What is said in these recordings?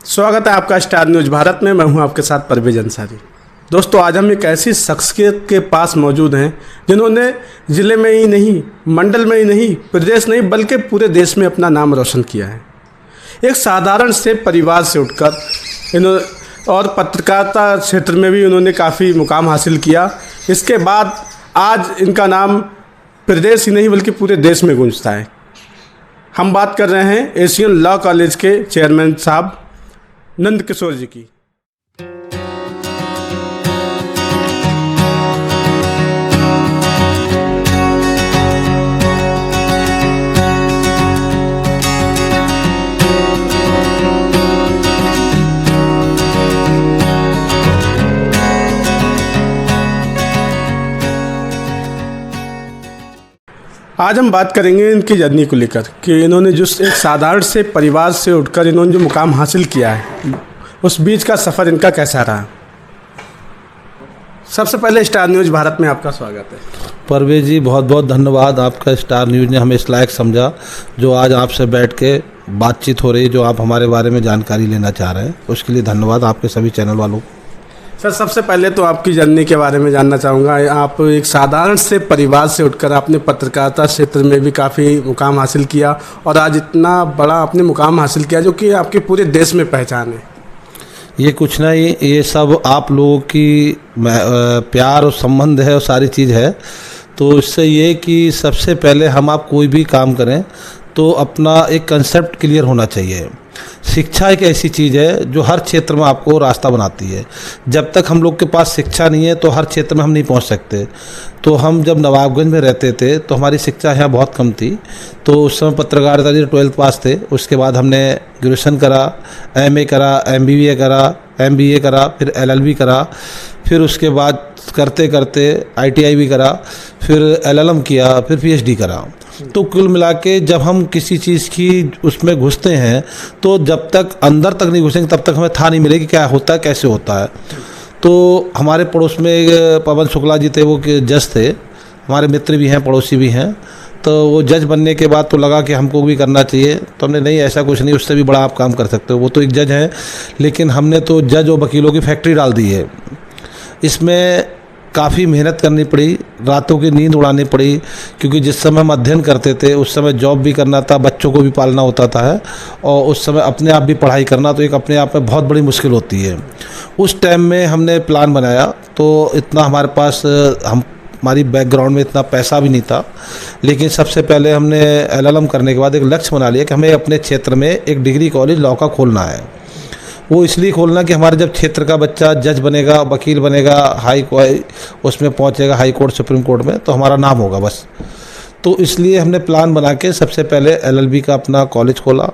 स्वागत है आपका स्टार न्यूज़ भारत में। मैं हूं आपके साथ परवेज अंसारी। दोस्तों, आज हम एक ऐसी शख्सियत के पास मौजूद हैं जिन्होंने ज़िले में ही नहीं, मंडल में ही नहीं, प्रदेश नहीं बल्कि पूरे देश में अपना नाम रोशन किया है। एक साधारण से परिवार से उठकर इन्होंने और पत्रकारिता क्षेत्र में भी उन्होंने काफ़ी मुकाम हासिल किया। इसके बाद आज इनका नाम प्रदेश ही नहीं बल्कि पूरे देश में गूंजता है। हम बात कर रहे हैं एशियन लॉ कॉलेज के चेयरमैन साहब नंद किशोर जी की। आज हम बात करेंगे इनकी जर्नी को लेकर कि इन्होंने जो एक साधारण से परिवार से उठकर इन्होंने जो मुकाम हासिल किया है, उस बीच का सफ़र इनका कैसा रहा। सबसे पहले स्टार न्यूज़ भारत में आपका स्वागत है। परवेज जी, बहुत बहुत धन्यवाद आपका। स्टार न्यूज़ ने हमें इस लायक समझा जो आज आपसे बैठ के बातचीत हो रही, जो आप हमारे बारे में जानकारी लेना चाह रहे हैं, उसके लिए धन्यवाद आपके सभी चैनल वालों को। सर, सबसे पहले तो आपकी जर्नी के बारे में जानना चाहूँगा। आप एक साधारण से परिवार से उठकर आपने पत्रकारिता क्षेत्र में भी काफ़ी मुकाम हासिल किया और आज इतना बड़ा आपने मुकाम हासिल किया जो कि आपके पूरे देश में पहचान है। ये कुछ नहीं, ये सब आप लोगों की प्यार और संबंध है और सारी चीज़ है। तो इससे ये कि सबसे पहले आप कोई भी काम करें तो अपना एक कंसेप्ट क्लियर होना चाहिए। शिक्षा एक ऐसी चीज़ है जो हर क्षेत्र में आपको रास्ता बनाती है। जब तक हम लोग के पास शिक्षा नहीं है तो हर क्षेत्र में हम नहीं पहुंच सकते। तो हम जब नवाबगंज में रहते थे तो हमारी शिक्षा यहाँ बहुत कम थी। तो उस समय पत्रकारिता जी 12th पास थे। उसके बाद हमने ग्रेजुएशन करा, MA करा, MBA करा, MBA करा, फिर LLB करा, फिर उसके बाद करते करते ITI भी करा, फिर LLM किया, फिर PhD करा। तो कुल मिला के जब हम किसी चीज़ की उसमें घुसते हैं तो जब तक अंदर तक नहीं घुसेंगे तब तक हमें था नहीं मिलेगी क्या होता है, कैसे होता है। तो हमारे पड़ोस में एक पवन शुक्ला जी थे, वो जज थे, हमारे मित्र भी हैं, पड़ोसी भी हैं। तो वो जज बनने के बाद तो लगा कि हमको भी करना चाहिए। तो हमने नहीं, ऐसा कुछ नहीं, उससे भी बड़ा आप काम कर सकते हो। वो तो एक जज हैं, लेकिन हमने तो जज और वकीलों की फैक्ट्री डाल दी है। इसमें काफ़ी मेहनत करनी पड़ी, रातों की नींद उड़ानी पड़ी, क्योंकि जिस समय हम अध्ययन करते थे उस समय जॉब भी करना था, बच्चों को भी पालना होता था है, और उस समय अपने आप भी पढ़ाई करना, तो एक अपने आप में बहुत बड़ी मुश्किल होती है। उस टाइम में हमने प्लान बनाया तो इतना हमारे पास हमारी बैकग्राउंड में इतना पैसा भी नहीं था, लेकिन सबसे पहले हमने LLM करने के बाद एक लक्ष्य बना लिया कि हमें अपने क्षेत्र में एक डिग्री कॉलेज लॉ का खोलना है। वो इसलिए खोलना कि हमारे जब क्षेत्र का बच्चा जज बनेगा, वकील बनेगा, उसमें पहुंचेगा हाई कोर्ट, सुप्रीम कोर्ट में, तो हमारा नाम होगा बस। तो इसलिए हमने प्लान बना के सबसे पहले LLB का अपना कॉलेज खोला।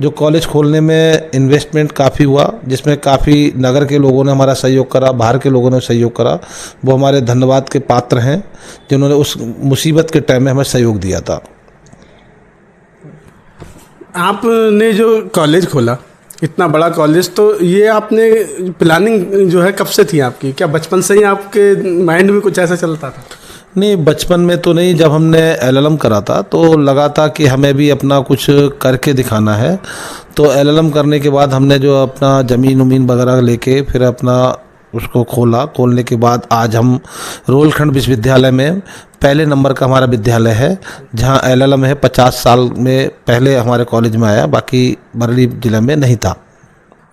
जो कॉलेज खोलने में इन्वेस्टमेंट काफ़ी हुआ, जिसमें काफ़ी नगर के लोगों ने हमारा सहयोग करा, बाहर के लोगों ने सहयोग करा। वो हमारे धन्यवाद के पात्र हैं जिन्होंने उस मुसीबत के टाइम में हमें सहयोग दिया था। आपने जो कॉलेज खोला, इतना बड़ा कॉलेज, तो ये आपने प्लानिंग जो है कब से थी आपकी? क्या बचपन से ही आपके माइंड में कुछ ऐसा चलता था? नहीं, बचपन में तो नहीं। जब हमने LLM करा था तो लगा था कि हमें भी अपना कुछ करके दिखाना है। तो LLM करने के बाद हमने जो अपना ज़मीन उमीन वगैरह लेके फिर अपना उसको खोला। खोलने के बाद आज हम रोलखंड विश्वविद्यालय में पहले नंबर का हमारा विद्यालय है, जहां LLM है। 50 साल में पहले हमारे कॉलेज में आया, बाकी बरेली जिले में नहीं था।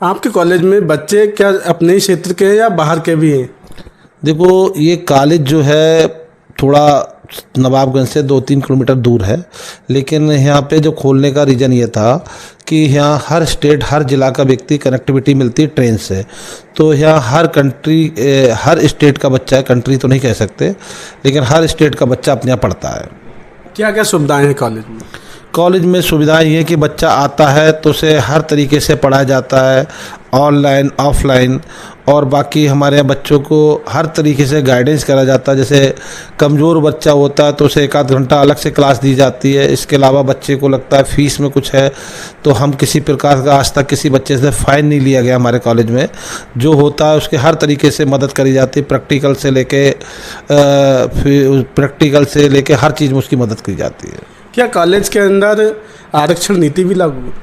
आपके कॉलेज में बच्चे क्या अपने ही क्षेत्र के हैं या बाहर के भी हैं? देखो, ये कॉलेज जो है थोड़ा नवाबगंज से 2-3 किलोमीटर दूर है, लेकिन यहाँ पे जो खोलने का रीज़न ये था कि यहाँ हर स्टेट, हर ज़िला का व्यक्ति कनेक्टिविटी मिलती है ट्रेन से। तो यहाँ हर स्टेट का बच्चा है, कंट्री तो नहीं कह सकते, लेकिन हर स्टेट का बच्चा अपने यहाँ पढ़ता है। क्या क्या सुविधाएं हैं कॉलेज में? कॉलेज में सुविधाएं ये कि बच्चा आता है तो उसे हर तरीके से पढ़ाया जाता है, ऑनलाइन, ऑफलाइन, और बाकी हमारे यहाँ बच्चों को हर तरीके से गाइडेंस करा जाता है। जैसे कमज़ोर बच्चा होता है तो उसे 1 घंटा अलग से क्लास दी जाती है। इसके अलावा बच्चे को लगता है फ़ीस में कुछ है, तो हम किसी प्रकार का आज तक किसी बच्चे से फ़ाइन नहीं लिया गया हमारे कॉलेज में। जो होता है उसके हर तरीके से मदद करी जाती है, प्रैक्टिकल से लेके हर चीज़ में उसकी मदद की जाती है। क्या कॉलेज के अंदर आरक्षण नीति भी लागू है?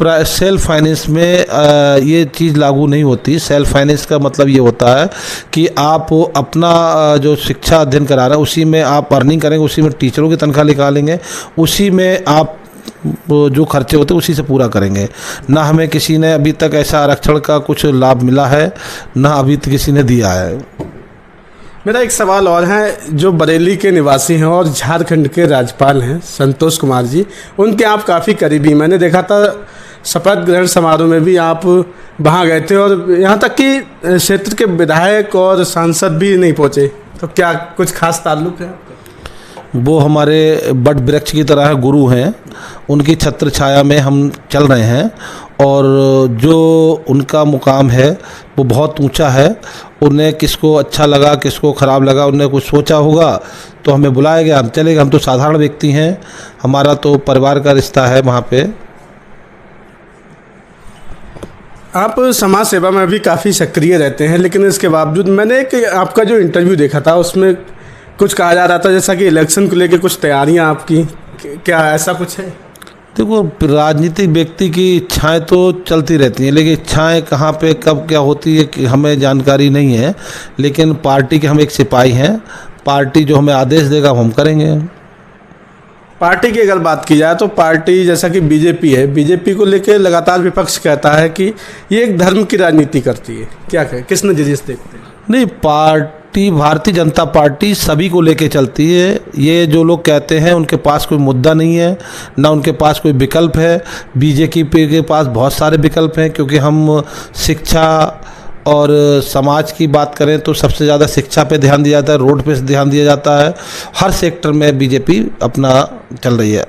सेल्फ फाइनेंस में ये चीज़ लागू नहीं होती। सेल्फ फाइनेंस का मतलब ये होता है कि आप अपना जो शिक्षा अध्ययन करा रहे हैं उसी में आप अर्निंग करेंगे, उसी में टीचरों की तनख्वाह निकालेंगे, उसी में आप जो खर्चे होते हैं उसी से पूरा करेंगे। ना हमें किसी ने अभी तक ऐसा आरक्षण का कुछ लाभ मिला है, ना अभी तक किसी ने दिया है। मेरा एक सवाल और है, जो बरेली के निवासी हैं और झारखंड के राज्यपाल हैं संतोष कुमार जी, उनके आप काफ़ी करीबी, मैंने देखा था शपथ ग्रहण समारोह में भी आप वहाँ गए थे और यहाँ तक कि क्षेत्र के विधायक और सांसद भी नहीं पहुँचे, तो क्या कुछ खास ताल्लुक है? वो हमारे बट वृक्ष की तरह गुरु हैं, उनकी छत्र छाया में हम चल रहे हैं और जो उनका मुकाम है वो बहुत ऊंचा है। उन्हें किसको अच्छा लगा किसको ख़राब लगा, उन्हें कुछ सोचा होगा तो हमें बुलाया गया, हम चले गए। हम तो साधारण व्यक्ति हैं, हमारा तो परिवार का रिश्ता है वहाँ पे। आप समाज सेवा में भी काफ़ी सक्रिय रहते हैं, लेकिन इसके बावजूद मैंने एक आपका जो इंटरव्यू देखा था उसमें कुछ कहा जा रहा था जैसा कि इलेक्शन को लेकर कुछ तैयारियां आपकी, क्या ऐसा कुछ है? देखो, राजनीतिक व्यक्ति की इच्छाएं तो चलती रहती हैं, लेकिन इच्छाएं कहाँ पे कब क्या होती है कि हमें जानकारी नहीं है। लेकिन पार्टी के हम एक सिपाही हैं, पार्टी जो हमें आदेश देगा वो हम करेंगे। पार्टी की अगर बात की जाए तो पार्टी जैसा कि बीजेपी है, बीजेपी को लेकर लगातार विपक्ष कहता है कि ये एक धर्म की राजनीति करती है, क्या कहें, किस नजरिए से देखते हैं? नहीं, पार्टी भारतीय जनता पार्टी सभी को लेके चलती है। ये जो लोग कहते हैं उनके पास कोई मुद्दा नहीं है, ना उनके पास कोई विकल्प है। बीजेपी के पास बहुत सारे विकल्प हैं, क्योंकि हम शिक्षा और समाज की बात करें तो सबसे ज़्यादा शिक्षा पे ध्यान दिया जाता है, रोड पे ध्यान दिया जाता है। हर सेक्टर में बीजेपी अपना चल रही है।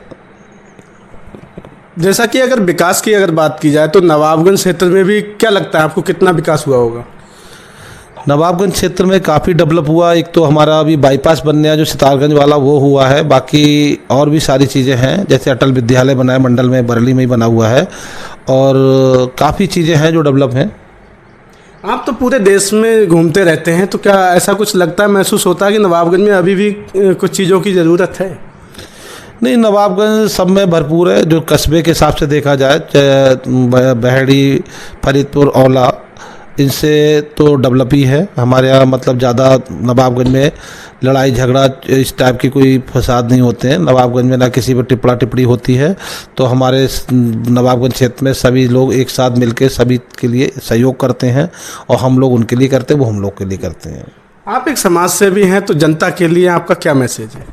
जैसा कि अगर विकास की अगर बात की जाए तो नवाबगंज क्षेत्र में भी क्या लगता है आपको कितना विकास हुआ होगा? नवाबगंज क्षेत्र में काफ़ी डेवलप हुआ। एक तो हमारा अभी बाईपास बनने जो सितारगंज वाला वो हुआ है, बाकी और भी सारी चीज़ें हैं, जैसे अटल विद्यालय बना है मंडल में, बरेली में ही बना हुआ है, और काफ़ी चीज़ें हैं जो डेवलप हैं। आप तो पूरे देश में घूमते रहते हैं, तो क्या ऐसा कुछ लगता है, महसूस होता है कि नवाबगंज में अभी भी कुछ चीज़ों की ज़रूरत है? नहीं, नवाबगंज सब में भरपूर है। जो कस्बे के हिसाब से देखा जाए, बहेड़ी, फरीदपुर, औला, इनसे तो डेवलप ही है। हमारे यहाँ मतलब ज़्यादा नवाबगंज में लड़ाई झगड़ा इस टाइप की कोई फसाद नहीं होते हैं। नवाबगंज में ना किसी पर टिप्पणी टिप्पणी होती है। तो हमारे नवाबगंज क्षेत्र में सभी लोग एक साथ मिलकर सभी के लिए सहयोग करते हैं, और हम लोग उनके लिए करते हैं, वो हम लोग के लिए करते हैं। आप एक समाज सेवी हैं, तो जनता के लिए आपका क्या मैसेज है?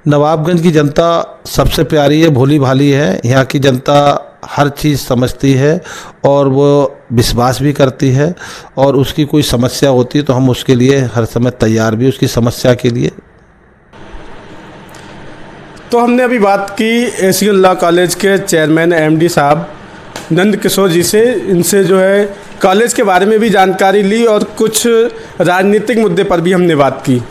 नवाबगंज की जनता सबसे प्यारी है, भोली भाली है। यहाँ की जनता हर चीज़ समझती है और वो विश्वास भी करती है, और उसकी कोई समस्या होती है तो हम उसके लिए हर समय तैयार भी उसकी समस्या के लिए। तो हमने अभी बात की एसीएन लॉ कॉलेज के चेयरमैन एमडी साहब नंद किशोर जी से। इनसे जो है कॉलेज के बारे में भी जानकारी ली और कुछ राजनीतिक मुद्दे पर भी हमने बात की।